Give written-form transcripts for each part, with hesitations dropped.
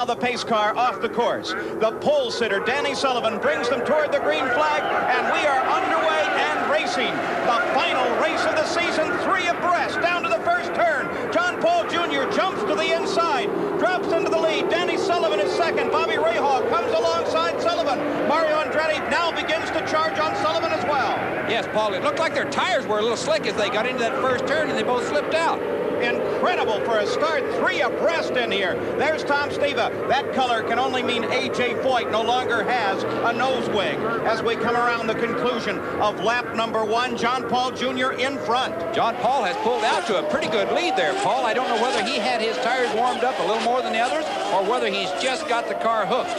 The pace car off the course. The pole sitter, Danny Sullivan, brings them toward the green flag, and we are underway and racing. The final race of the season, 3 abreast, down to the first turn. John Paul Jr. jumps to the inside, drops into the lead. Danny Sullivan is second. Bobby Rahal comes alongside Sullivan. Mario Andretti now begins to charge on Sullivan as well. Yes, Paul, it looked like their tires were a little slick as they got into that first turn, and they both slipped out. Incredible for a start, 3 abreast in here. There's Tom Steva. That color can only mean A.J. Foyt no longer has a nose wing. As we come around the conclusion of lap number 1, John Paul Jr. in front. John Paul has pulled out to a pretty good lead there, Paul. I don't know whether he had his tires warmed up a little more than the others or whether he's just got the car hooked.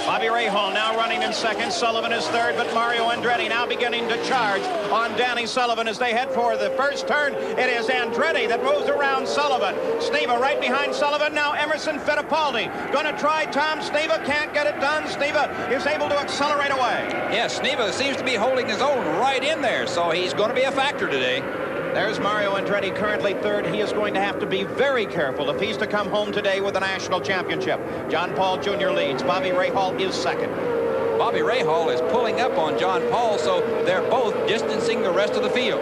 Bobby Rahal now running in second. Sullivan is third, but Mario Andretti now beginning to charge on Danny Sullivan as they head for the first turn. It is Andretti that moves around Sullivan. Sneva right behind Sullivan. Now Emerson Fittipaldi going to try Tom Sneva. Can't get it done. Sneva is able to accelerate away. Yes, Sneva seems to be holding his own right in there, so he's going to be a factor today. There's Mario Andretti currently third. He is going to have to be very careful if he's to come home today with a national championship. John Paul Jr. leads. Bobby Rahal is second. Bobby Rahal is pulling up on John Paul, so they're both distancing the rest of the field.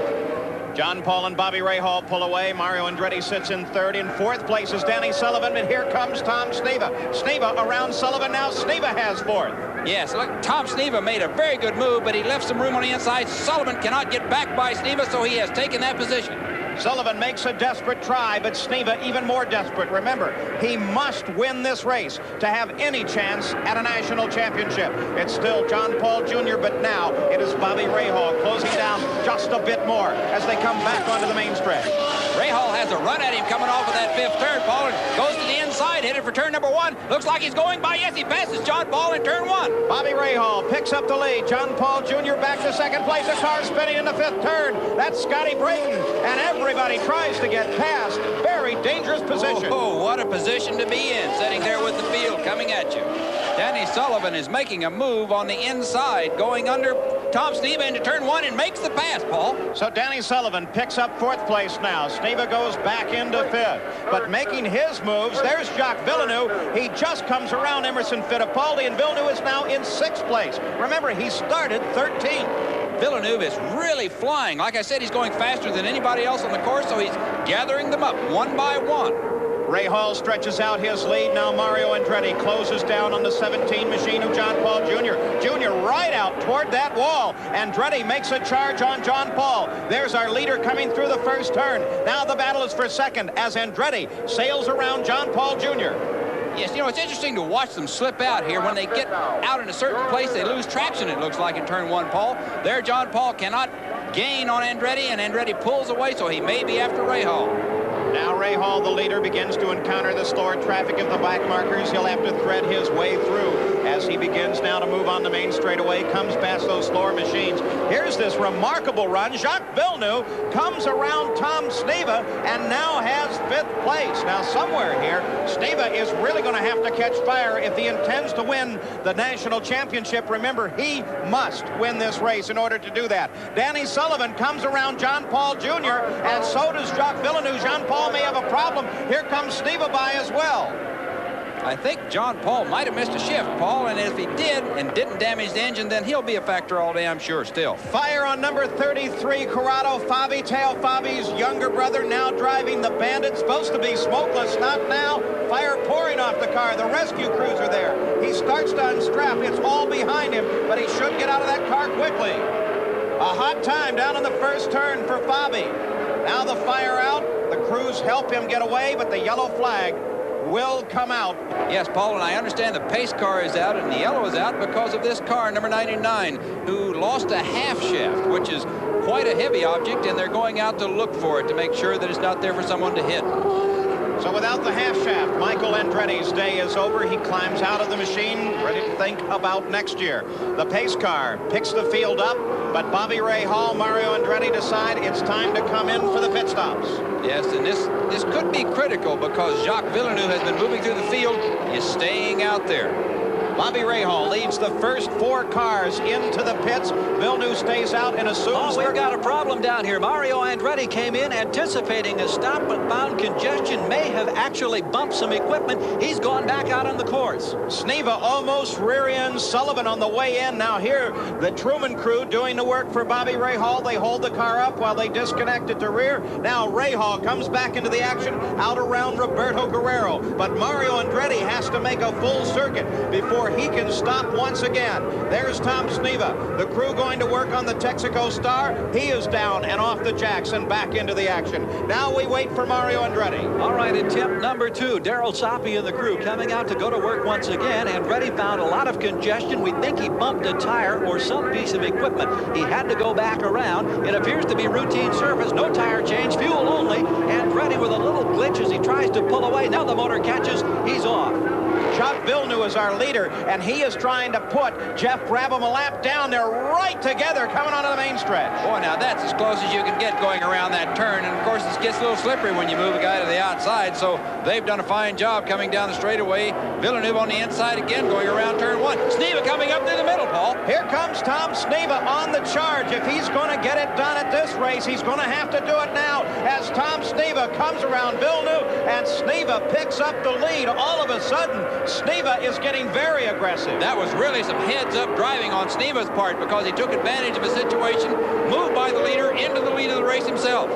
John Paul and Bobby Rahal pull away. Mario Andretti sits in third. In fourth place is Danny Sullivan, and here comes Tom Sneva. Sneva around Sullivan now. Sneva has fourth. Yes, look, Tom Sneva made a very good move, but he left some room on the inside. Sullivan cannot get back by Sneva, so he has taken that position. Sullivan makes a desperate try, but Sneva even more desperate. Remember, he must win this race to have any chance at a national championship. It's still John Paul Jr., but now it is Bobby Rahal closing down just a bit more as they come back onto the main stretch. Rahal has a run at him coming off of that fifth turn, Paul, and goes to the inside, headed for turn number 1. Looks like he's going by. Yes, he passes John Paul in turn 1. Bobby Rahal picks up the lead. John Paul Jr. back to second place. A car spinning in the fifth turn. That's Scotty Brayton, and everybody tries to get past. Very dangerous position. Oh, what a position to be in, sitting there with the field coming at you. Danny Sullivan is making a move on the inside, going under Tom Sneva into turn 1 and makes the pass, Paul. So Danny Sullivan picks up fourth place now. Sneva goes back into fifth. But making his moves, there's Jacques Villeneuve. He just comes around Emerson Fittipaldi, and Villeneuve is now in sixth place. Remember, he started 13th. Villeneuve is really flying. Like I said, he's going faster than anybody else on the course, so he's gathering them up one by one. Rahal stretches out his lead. Now Mario Andretti closes down on the 17 machine of John Paul Jr. Jr. right out toward that wall. Andretti makes a charge on John Paul. There's our leader coming through the first turn. Now the battle is for second as Andretti sails around John Paul Jr. Yes, you know, it's interesting to watch them slip out here. When they get out in a certain place, they lose traction, it looks like, in turn 1, Paul. There, John Paul cannot gain on Andretti, and Andretti pulls away, so he may be after Rahal. Now Rahal, the leader, begins to encounter the slower traffic of the back markers. He'll have to thread his way through as he begins now to move on the main straightaway, comes past those slower machines. Here's this remarkable run. Jacques Villeneuve comes around Tom Sneva and now has fifth place. Now somewhere here, Sneva is really going to have to catch fire if he intends to win the national championship. Remember, he must win this race in order to do that. Danny Sullivan comes around John Paul Jr., and so does Jacques Villeneuve. John Paul may have a problem. Here comes Sneva by as well. I think John Paul might have missed a shift, Paul, and if he did and didn't damage the engine, then he'll be a factor all day, I'm sure, still. Fire on number 33, Corrado Fabi, Teo Fabi's younger brother, now driving the Bandit. Supposed to be smokeless, not now. Fire pouring off the car. The rescue crews are there. He starts to unstrap. It's all behind him, but he should get out of that car quickly. A hot time down in the first turn for Fabi. Now the fire out. The crews help him get away, but the yellow flag will come out. Yes, Paul, and I understand the pace car is out and the yellow is out because of this car, number 99, who lost a half shaft, which is quite a heavy object, and they're going out to look for it to make sure that it's not there for someone to hit. So without the half shaft, Michael Andretti's day is over. He climbs out of the machine, ready to think about next year. The pace car picks the field up, but Bobby Rahal, Mario Andretti decide it's time to come in for the pit stops. Yes, and this could be critical because Jacques Villeneuve has been moving through the field, is staying out there. Bobby Rahal leads the first 4 cars into the pits. Villeneuve stays out and assumes... Oh, we've got a problem down here. Mario Andretti came in anticipating a stop, but found congestion. May have actually bumped some equipment. He's gone back out on the course. Sneva almost rear-ends Sullivan on the way in. Now here, the Truman crew doing the work for Bobby Rahal. They hold the car up while they disconnect it to rear. Now Rahal comes back into the action out around Roberto Guerrero. But Mario Andretti has to make a full circuit before he can stop once again. There's Tom Sneva, the crew going to work on the Texaco Star. He is down and off the jacks and back into the action. Now we wait for Mario Andretti. All right, attempt number 2. Darrell Soppy and the crew coming out to go to work once again. Andretti found a lot of congestion. We think he bumped a tire or some piece of equipment. He had to go back around. It appears to be routine service. No tire change, fuel only. Andretti with a little glitch as he tries to pull away. Now the motor catches. He's off. Jacques Villeneuve is our leader, and he is trying to put Jeff Brabham a lap down. They're right together coming onto the main stretch. Boy, now that's as close as you can get going around that turn. And, of course, it gets a little slippery when you move a guy to the outside. So they've done a fine job coming down the straightaway. Villeneuve on the inside again going around turn 1. Sneva coming up through the middle, Paul. Here comes Tom Sneva on the charge. If he's going to get it done at this race, he's going to have to do it now as Tom Sneva comes around Villeneuve, and Sneva picks up the lead. All of a sudden, Sneva is getting very aggressive. That was really some heads-up driving on Sneva's part because he took advantage of a situation, moved by the leader into the lead of the race himself.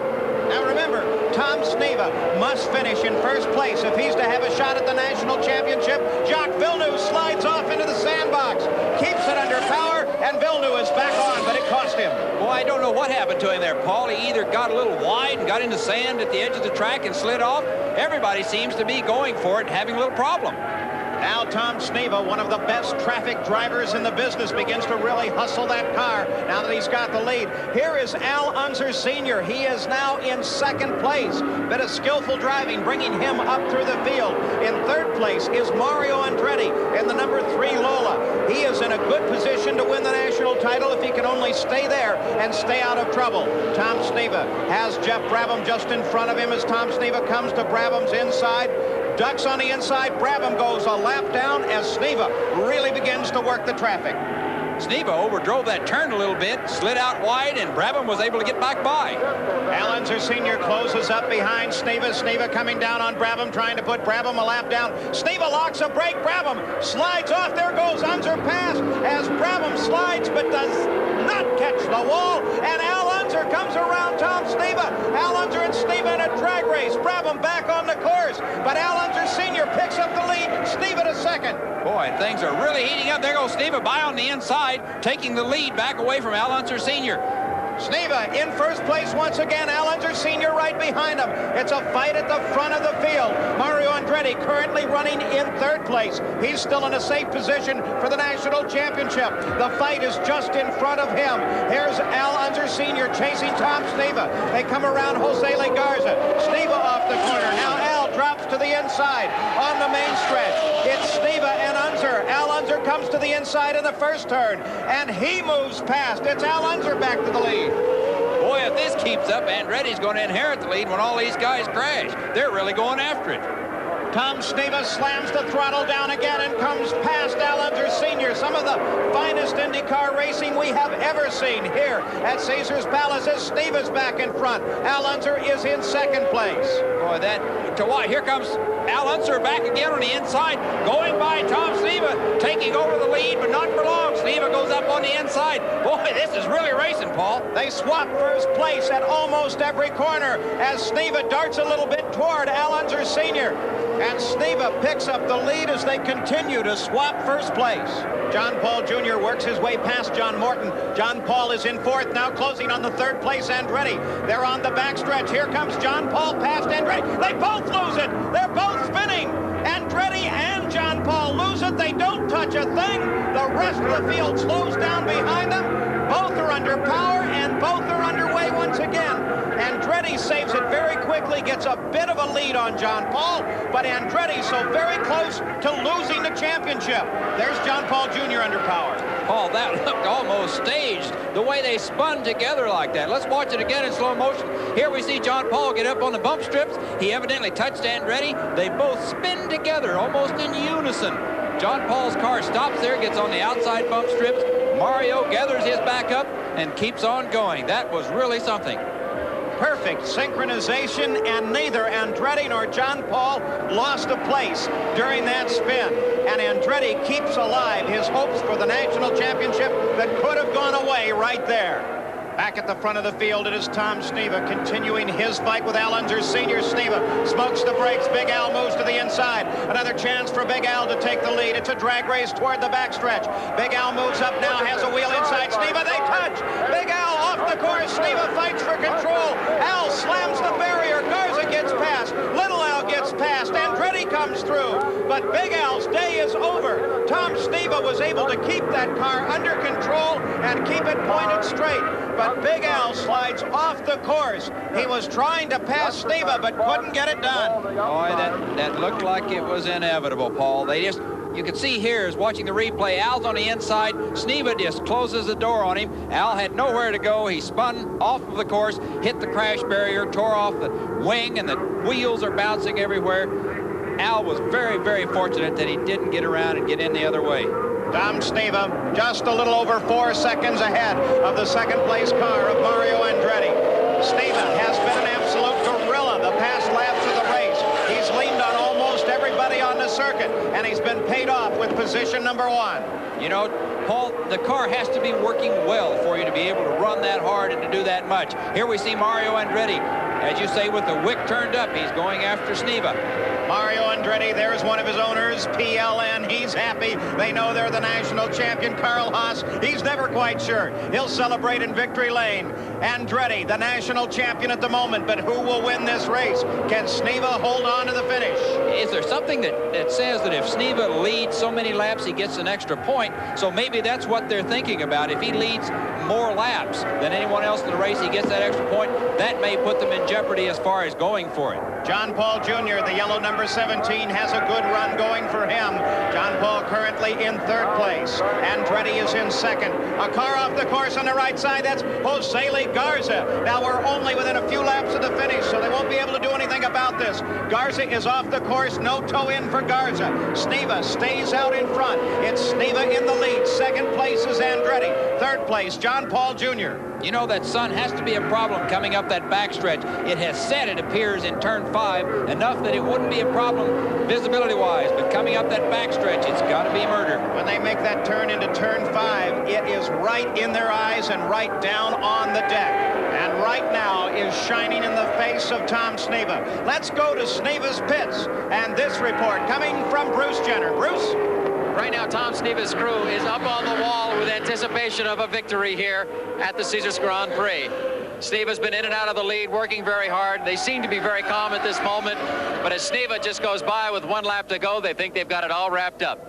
Now remember, Tom Sneva must finish in first place if he's to have a shot at the national championship. Jacques Villeneuve slides off into the sandbox, keeps it under power, and Villeneuve is back on, but it cost him. Well, I don't know what happened to him there, Paul. He either got a little wide and got into sand at the edge of the track and slid off. Everybody seems to be going for it and having a little problem. Now Tom Sneva, one of the best traffic drivers in the business, begins to really hustle that car now that he's got the lead. Here is Al Unser Sr. He is now in second place. Bit of skillful driving, bringing him up through the field. In third place is Mario Andretti in the number 3 Lola. He is in a good position to win the national title if he can only stay there and stay out of trouble. Tom Sneva has Jeff Brabham just in front of him as Tom Sneva comes to Brabham's inside. Ducks on the inside. Brabham goes a lap down as Sneva really begins to work the traffic. Sneva overdrove that turn a little bit, slid out wide, and Brabham was able to get back by. Al Unser Sr. closes up behind Sneva. Sneva coming down on Brabham, trying to put Brabham a lap down. Sneva locks a brake. Brabham slides off. There goes Unser past as Brabham slides but does not catch the wall. And Al Unser comes around Tom Sneva. Al Unser and Sneva in a drag race. Brabham back on the course. But Al Unser Sr. picks up the lead. Sneva to second. Boy, things are really heating up. There goes Sneva by on the inside, taking the lead back away from Al Unser Sr. Sneva in first place once again. Al Unser Sr. right behind him. It's a fight at the front of the field. Mario Andretti currently running in third place. He's still in a safe position for the national championship. The fight is just in front of him. Here's Al Unser Sr. chasing Tom Sneva. They come around Jose Legarza. Sneva off the corner. Now Al drops to the inside on the main stretch. It's Sneva and Unser. Al Unser comes to the inside in the first turn, and he moves past. It's Al Unser back to the lead. Boy, if this keeps up, Andretti's going to inherit the lead when all these guys crash. They're really going after it. Tom Sneva slams the throttle down again and comes past Al Unser Sr. Some of the finest Indycar racing we have ever seen here at Caesars Palace as Sneva's back in front. Al Unser is in second place. Boy, here comes Al Unser back again on the inside, going by Tom Sneva, taking over the lead, but not for long. Sneva goes up on the inside. Boy, this is really racing, Paul. They swap first place at almost every corner as Sneva darts a little bit toward Al Unser Sr. And Sneva picks up the lead as they continue to swap first place. John Paul Jr. works his way past John Morton. John Paul is in fourth, now closing on the third place Andretti. They're on the backstretch. Here comes John Paul past Andretti. They both lose it. They're both spinning. Andretti and John Paul lose it. They don't touch a thing. The rest of the field slows down behind them. Both are under power and both are underway once again. Andretti saves it very quickly, gets a bit of a lead on John Paul, but Andretti so very close to losing the championship. There's John Paul Jr. under power. Paul, that looked almost staged, the way they spun together like that. Let's watch it again in slow motion. Here we see John Paul get up on the bump strips. He evidently touched Andretti. They both spin together almost in unison. John Paul's car stops there, gets on the outside bump strips. Mario gathers his back up and keeps on going. That was really something. Perfect synchronization, and neither Andretti nor John Paul lost a place during that spin. And Andretti keeps alive his hopes for the national championship that could have gone away right there. Back at the front of the field, it is Tom Sneva continuing his fight with Al Unser Sr. Sneva smokes the brakes. Big Al moves to the inside. Another chance for Big Al to take the lead. It's a drag race toward the backstretch. Big Al moves up now, has a wheel inside Sneva. They touch. Big Al off the course. Sneva fights for control. Al slams the barrier. Garza gets past. Little Al gets past. Andretti comes through. But Big Al's day is over. Tom Sneva was able to keep that car under control and keep it pointed straight. But Big Al slides off the course. He was trying to pass Sneva, but couldn't get it done. Boy, that looked like it was inevitable, Paul. You can see here is watching the replay. Al's on the inside. Sneva just closes the door on him. Al had nowhere to go. He spun off of the course, hit the crash barrier, tore off the wing, and the wheels are bouncing everywhere. Al was very, very fortunate that he didn't get around and get in the other way. Tom Sneva just a little over 4 seconds ahead of the second place car of Mario Andretti. Sneva has been an absolute gorilla the past laps of the race. He's leaned on almost everybody on the circuit, and he's been paid off with position number 1. You know, Paul, the car has to be working well for you to be able to run that hard and to do that much. Here we see Mario Andretti. As you say, with the wick turned up, he's going after Sneva. Mario Andretti, there's one of his owners, PLN. He's happy. They know they're the national champion. Carl Haas, he's never quite sure. He'll celebrate in victory lane. Andretti, the national champion at the moment, but who will win this race? Can Sneva hold on to the finish? Is there something that says that if Sneva leads so many laps, he gets an extra point? So maybe that's what they're thinking about. If he leads more laps than anyone else in the race, he gets that extra point. That may put them in jeopardy as far as going for it. John Paul Jr., the yellow number 17, has a good run going for him. John Paul currently in 3rd place. Andretti is in 2nd. A car off the course on the right side, that's Jose Garza. Now we're only within a few laps of the finish, so they won't be able to do anything about this. Garza is off the course, no toe in for Garza. Sneva stays out in front. It's Sneva in the lead. 2nd place is Andretti. 3rd place, John Paul Jr. You know, that sun has to be a problem coming up that backstretch. It has set, it appears, in turn 5, enough that it wouldn't be a problem visibility-wise. But coming up that backstretch, it's got to be murder. When they make that turn into turn 5, it is right in their eyes and right down on the deck. And right now is shining in the face of Tom Sneva. Let's go to Sneva's pits. And this report coming from Bruce Jenner. Bruce? Right now, Tom Sneva's crew is up on the wall with anticipation of a victory here at the Caesars Grand Prix. Sneva's been in and out of the lead, working very hard. They seem to be very calm at this moment, but as Sneva just goes by with 1 lap to go, they think they've got it all wrapped up.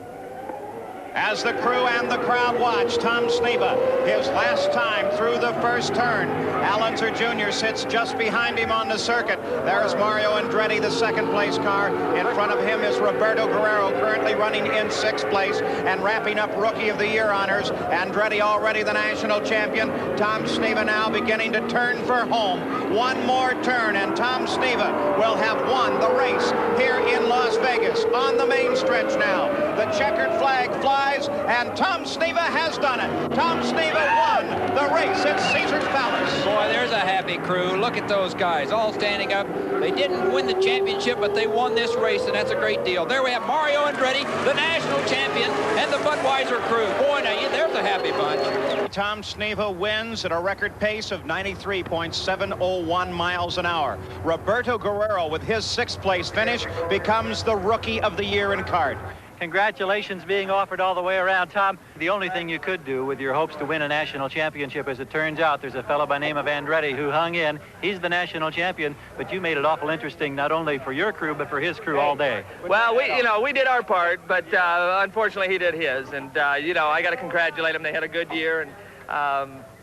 As the crew and the crowd watch Tom Sneva, his last time through the first turn. Al Unser Jr. sits just behind him on the circuit. There's Mario Andretti, the 2nd place car. In front of him is Roberto Guerrero, currently running in 6th place and wrapping up Rookie of the Year honors. Andretti already the national champion. Tom Sneva now beginning to turn for home. 1 more turn and Tom Sneva will have won the race here in Las Vegas on the main stretch now. The checkered flag flies. And Tom Sneva has done it. Tom Sneva won the race at Caesars Palace. Boy, there's a happy crew. Look at those guys all standing up. They didn't win the championship, but they won this race, and that's a great deal. There we have Mario Andretti, the national champion, and the Budweiser crew. Boy, now there's a happy bunch. Tom Sneva wins at a record pace of 93.701 miles an hour. Roberto Guerrero, with his 6th place finish, becomes the Rookie of the Year in kart. Congratulations being offered all the way around, Tom. The only thing you could do with your hopes to win a national championship, as it turns out, there's a fellow by name of Andretti who hung in. He's the national champion, but you made it awful interesting, not only for your crew, but for his crew all day. Well, we did our part, but unfortunately he did his. And, I got to congratulate him. They had a good year, and,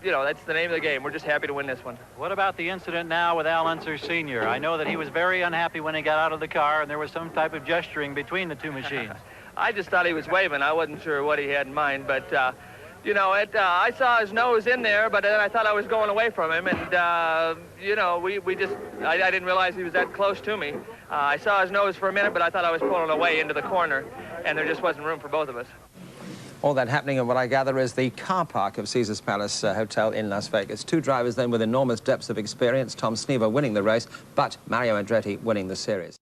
that's the name of the game. We're just happy to win this one. What about the incident now with Al Unser Sr.? I know that he was very unhappy when he got out of the car, and there was some type of gesturing between the 2 machines. I just thought he was waving. I wasn't sure what he had in mind, but, you know, I saw his nose in there, but then I thought I was going away from him, and, you know, I didn't realize he was that close to me. I saw his nose for a minute, but I thought I was pulling away into the corner, and there just wasn't room for both of us. All that happening, and what I gather is the car park of Caesars Palace Hotel in Las Vegas. Two drivers then with enormous depths of experience, Tom Snever winning the race, but Mario Andretti winning the series.